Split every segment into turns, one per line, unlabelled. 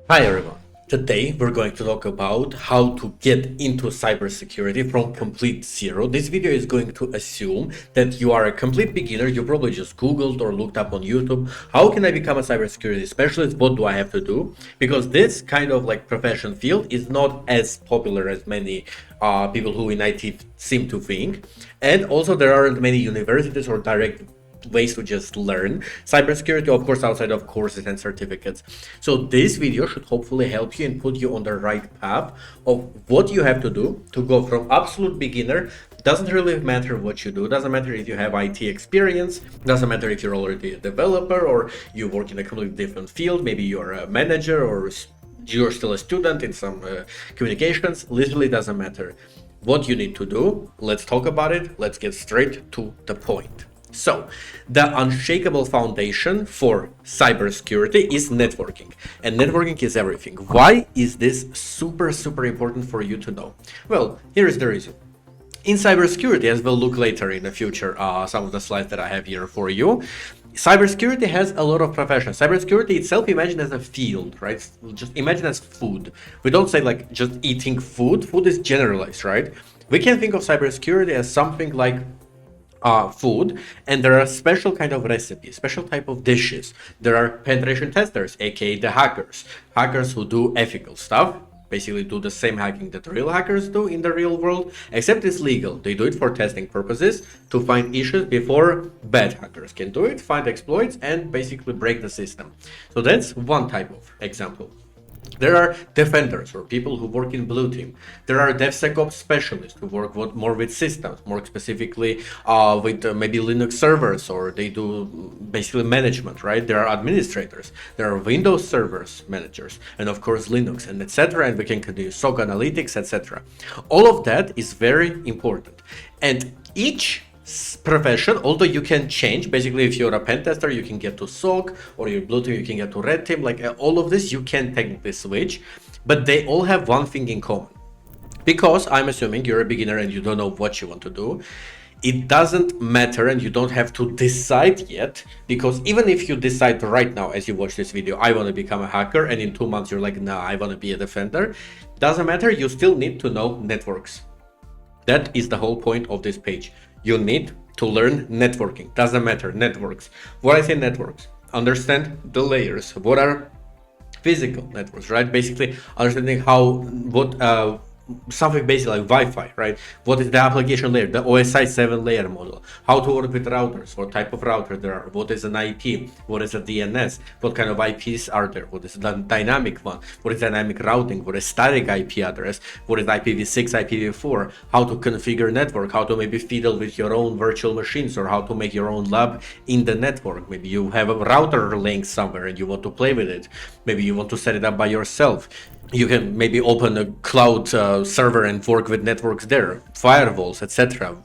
Hi everyone. Today we're going to talk about how to get into cybersecurity from complete zero. This video is going to assume that you are a complete beginner. You probably just Googled or looked up on YouTube, how can I become a cybersecurity specialist? What do I have to do? Because this kind of like profession field is not as popular as many people who in IT seem to think. And also there aren't many universities or direct ways to just learn cybersecurity, of course, outside of courses and certificates. So this video should hopefully help you and put you on the right path of what you have to do to go from absolute beginner. Doesn't really matter what you do, doesn't matter if you have IT experience, doesn't matter if you're already a developer or you work in a completely different field, maybe you're a manager or you're still a student in some communications. Literally doesn't matter what you need to do. Let's talk about it. Let's get straight to the point. So, the Unshakable foundation for cybersecurity is networking, and networking is everything. Why is this super important for you to know? Well, here is the reason. In cybersecurity, as we'll look later in the future, some of the slides that I have here for you, cybersecurity has a lot of professions. Cybersecurity itself, imagine as a field, right? Just imagine as food. We don't say like just eating food. Food is generalized, right? We can think of cybersecurity as something like food, and there are special kind of recipes, special type of dishes. There are penetration testers, aka the hackers who do ethical stuff, basically do the same hacking that real hackers do in the real world, except it's legal. They do it for testing purposes to find issues before bad hackers can do it, find exploits, and basically break the system. So that's one type of example. There are defenders or people who work in blue team. There are DevSecOps specialists who work more with systems, more specifically with maybe Linux servers, or they do basically management, right? There are administrators. There are Windows servers managers, and of course Linux, and etc. And we can continue SOC analytics, etc. All of that is very important, and each profession, although you can change, basically if you're a pen tester you can get to SOC, or you're blue team you can get to red team, like all of this you can technically switch, but they all have one thing in common. Because I'm assuming you're a beginner and you don't know what you want to do, it doesn't matter and you don't have to decide yet, because even if you decide right now as you watch this video, I want to become a hacker, and in 2 months you're like, nah, I want to be a defender, doesn't matter, you still need to know networks. That is the whole point of this page. You need to learn networking. Doesn't matter, networks. What I say networks, understand the layers. What are physical networks, right? Basically understanding what something basic like Wi-Fi, right? What is the application layer, the OSI 7 layer model, how to work with routers, what type of router there are, what is an IP, what is a DNS, what kind of IPs are there, what is the dynamic one, what is dynamic routing, what is static IP address, what is IPv6, IPv4, how to configure network, how to maybe fiddle with your own virtual machines, or how to make your own lab in the network. Maybe you have a router link somewhere and you want to play with it. Maybe you want to set it up by yourself. You can maybe open a cloud server and work with networks there, firewalls, etc.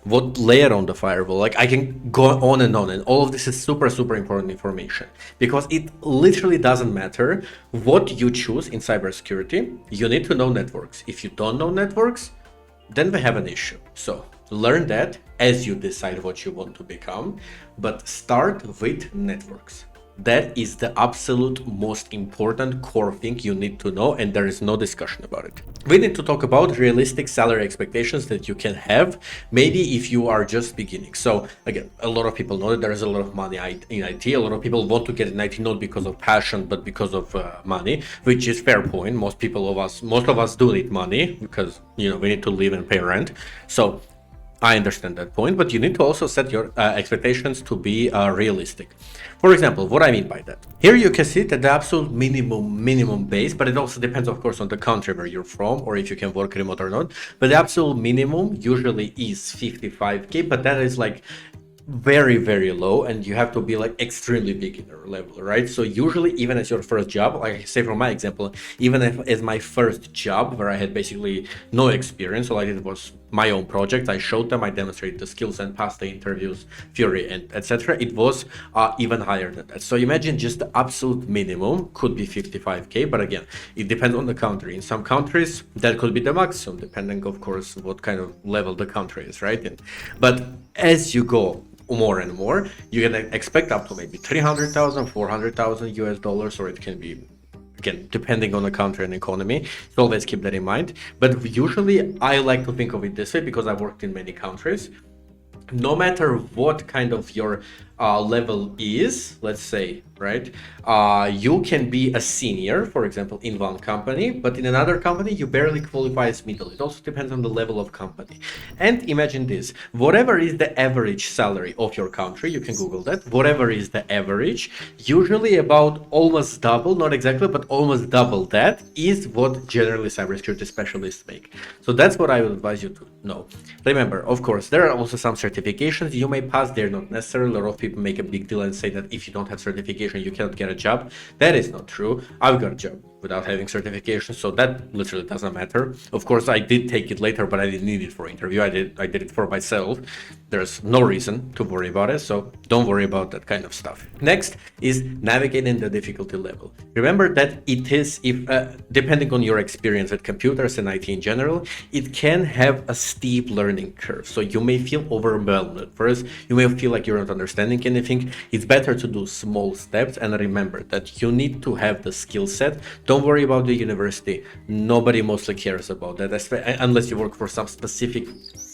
What layer on the firewall? Like I can go on, and all of this is super important information, because it literally doesn't matter what you choose in cybersecurity. You need to know networks. If you don't know networks, then we have an issue. So learn that as you decide what you want to become, but start with networks. That is the absolute most important core thing you need to know, and there is no discussion about it. We need to talk about realistic salary expectations that you can have, maybe if you are just beginning. So again, a lot of people know that there is a lot of money in IT. A lot of people want to get in IT not because of passion, but because of money, which is fair point. Most of us do need money because we need to live and pay rent. So I understand that point, but you need to also set your expectations to be realistic. For example, what I mean by that. Here you can see that the absolute minimum base, but it also depends, of course, on the country where you're from, or if you can work remote or not. But the absolute minimum usually is 55K, but that is like very low, and you have to be like extremely beginner level, right? So usually, even as your first job, like I say from my example, even if as my first job where I had basically no experience, all I did was my own project, I showed them, I demonstrated the skills and passed the interviews, theory and etc. It was even higher than that. So imagine just the absolute minimum could be 55K, but again, it depends on the country. In some countries that could be the maximum, depending of course what kind of level the country is, right? But as you go more and more, you can expect up to maybe 300,000, 400,000 US dollars, or it can be again, depending on the country and economy. So always keep that in mind. But usually I like to think of it this way because I've worked in many countries. No matter what kind of your level is, let's say, right, you can be a senior, for example, in one company, but in another company you barely qualify as middle. It also depends on the level of company. And imagine this, whatever is the average salary of your country, you can Google that, whatever is the average, usually about almost double, not exactly, but almost double that is what generally cybersecurity specialists make. So that's what I would advise you to know. Remember, of course, there are also some certifications you may pass. They're not necessary. A lot of people make a big deal and say that if you don't have certification, you cannot get a job. That is not true. I've got a job without having certification, so that literally doesn't matter. Of course, I did take it later, but I didn't need it for interview. I did it for myself. There's no reason to worry about it, so don't worry about that kind of stuff. Next is navigating the difficulty level. Remember that it is, if depending on your experience with computers and IT in general, it can have a steep learning curve. So you may feel overwhelmed at first. You may feel like you're not understanding anything. It's better to do small steps, and remember that you need to have the skill set. Don't worry about the university. Nobody mostly cares about that, unless you work for some specific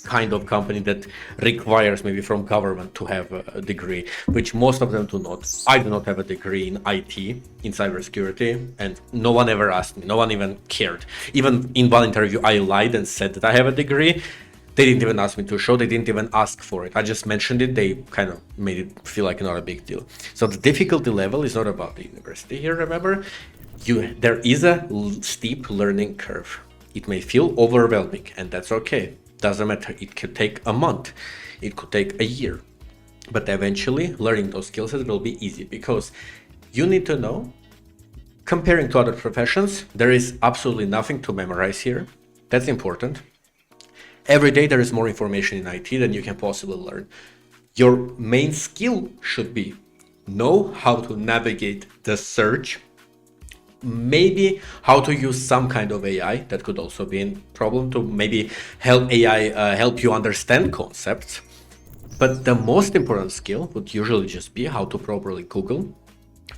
kind of company that requires maybe from government to have a degree, which most of them do not. I do not have a degree in IT, in cybersecurity, and no one ever asked me. No one even cared. Even in one interview, I lied and said that I have a degree. They didn't even ask me to show. They didn't even ask for it. I just mentioned it. They kind of made it feel like not a big deal. So the difficulty level is not about the university here, remember. There is a steep learning curve. It may feel overwhelming, and that's okay. Doesn't matter. It could take a month. It could take a year. But eventually, learning those skill sets will be easy because you need to know, comparing to other professions, there is absolutely nothing to memorize here. That's important. Every day there is more information in IT than you can possibly learn. Your main skill should be know how to navigate the search, maybe how to use some kind of AI. That could also be a problem, to maybe help AI help you understand concepts. But the most important skill would usually just be how to properly Google,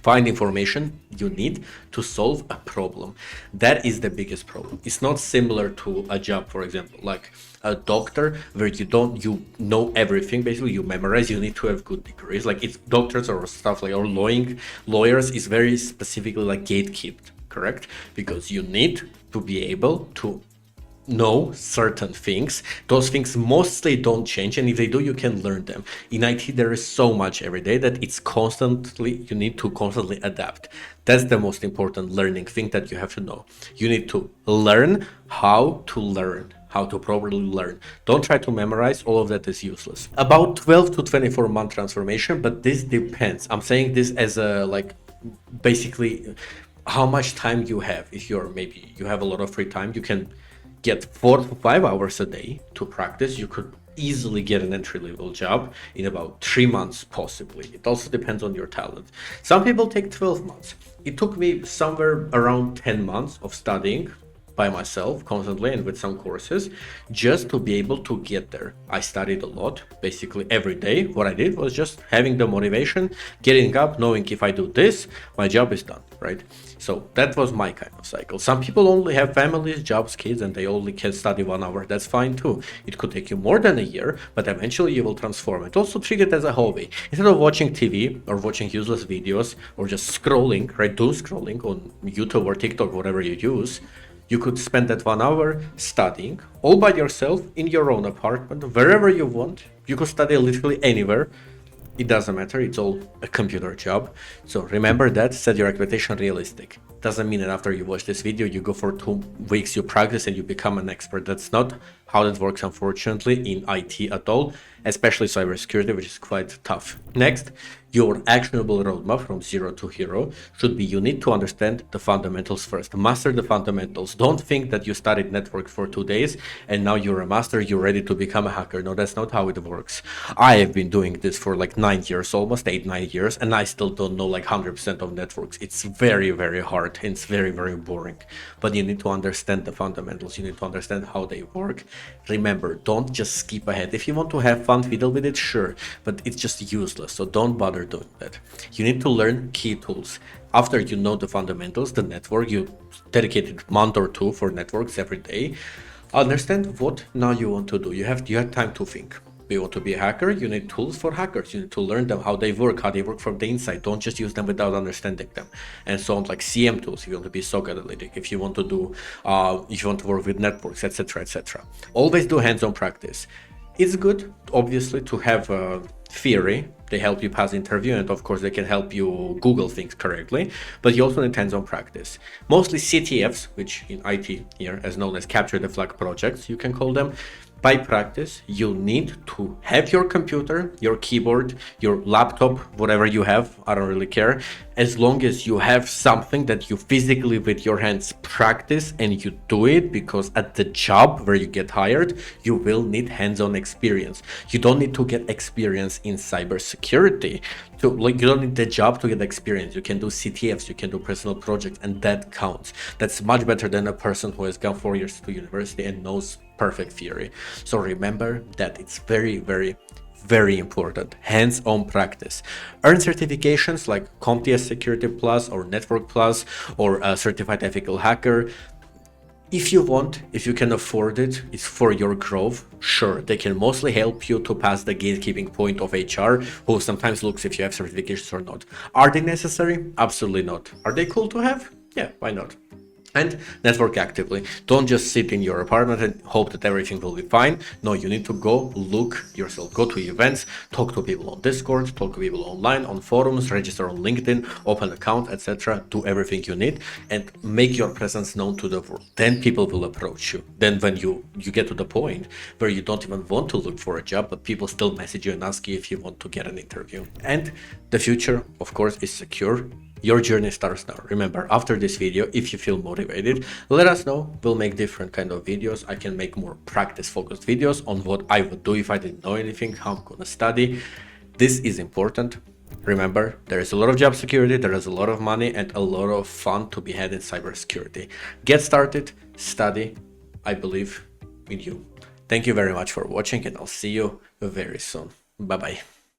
find information you need to solve a problem. That is the biggest problem. It's not similar to a job, for example, like a doctor, where you know everything. Basically, you memorize. You need to have good degrees. Like it's doctors or stuff like, or lawyers is very specifically like gatekept, correct? Because you need to be able to know certain things. Those things mostly don't change, and if they do, you can learn them. In IT, there is so much every day that you need to constantly adapt. That's the most important learning thing that you have to know. You need to learn how to properly learn. Don't try to memorize. All of that is useless. About 12 to 24 month transformation, but this depends. I'm saying this as a basically how much time you have. If you have a lot of free time, you can get 4 to 5 hours a day to practice. You could easily get an entry-level job in about 3 months, possibly. It also depends on your talent. Some people take 12 months. It took me somewhere around 10 months of studying by myself constantly and with some courses just to be able to get there. I studied a lot, basically every day. What I did was just having the motivation, getting up, knowing if I do this, my job is done, right? So that was my kind of cycle. Some people only have families, jobs, kids, and they only can study 1 hour. That's fine too. It could take you more than a year, but eventually you will transform it. Also treat it as a hobby. Instead of watching TV or watching useless videos or just scrolling, right? Doom scrolling on YouTube or TikTok, whatever you use, you could spend that 1 hour studying all by yourself in your own apartment, wherever you want. You could study literally anywhere. It doesn't matter. It's all a computer job. So remember that, set your expectation realistic. Doesn't mean that after you watch this video, you go for 2 weeks, you practice and you become an expert. That's not how that works, unfortunately, in IT at all, especially cybersecurity, which is quite tough. Next, your actionable roadmap from zero to hero should be, you need to understand the fundamentals first. Master the fundamentals. Don't think that you studied network for 2 days and now you're a master, you're ready to become a hacker. No, that's not how it works. I have been doing this for like 9 years, almost 8-9 years, and I still don't know like 100% of networks. It's very, very hard and it's very, very boring. But you need to understand the fundamentals. You need to understand how they work. Remember, don't just skip ahead. If you want to have fun, fiddle with it, sure, but it's just useless, so don't bother doing that. You need to learn key tools. After you know the fundamentals, the network, you dedicated a month or two for networks every day, understand what now you want to do. You have time to think. Do you want to be a hacker? You need tools for hackers. You need to learn them, how they work from the inside. Don't just use them without understanding them. And so on, like CM tools, if you want to be SOC analytic, if you want to do, if you want to work with networks, etc., etc. Always do hands-on practice. It's good, obviously, to have a theory. They help you pass the interview, and of course they can help you Google things correctly, but you also need hands-on practice. Mostly CTFs, which in IT here is known as capture the flag projects, you can call them. By practice, you need to have your computer, your keyboard, your laptop, whatever you have, I don't really care, as long as you have something that you physically with your hands practice and you do it, because at the job where you get hired, you will need hands-on experience. You don't need to get experience in cybersecurity. You don't need the job to get experience. You can do CTFs, you can do personal projects, and that counts. That's much better than a person who has gone 4 years to university and knows perfect theory. So remember that it's very, very, very important. Hands-on practice. Earn certifications like CompTIA Security Plus or Network Plus or a Certified Ethical Hacker. If you want, if you can afford it, it's for your growth. Sure, they can mostly help you to pass the gatekeeping point of HR, who sometimes looks if you have certifications or not. Are they necessary? Absolutely not. Are they cool to have? Yeah, why not? And network actively. Don't just sit in your apartment and hope that everything will be fine. No, you need to go look yourself, go to events, talk to people on Discord, talk to people online, on forums, register on LinkedIn, open account, etc. Do everything you need and make your presence known to the world. Then people will approach you. Then when you get to the point where you don't even want to look for a job, but people still message you and ask you if you want to get an interview. And the future, of course, is secure. Your journey starts now. Remember, after this video, if you feel motivated, let us know. We'll make different kind of videos. I can make more practice focused videos on what I would do if I didn't know anything, how I'm gonna study. This is important. Remember, there is a lot of job security, there is a lot of money and a lot of fun to be had in cybersecurity. Get started, study. I believe in you. Thank you very much for watching and I'll see you very soon. Bye-bye.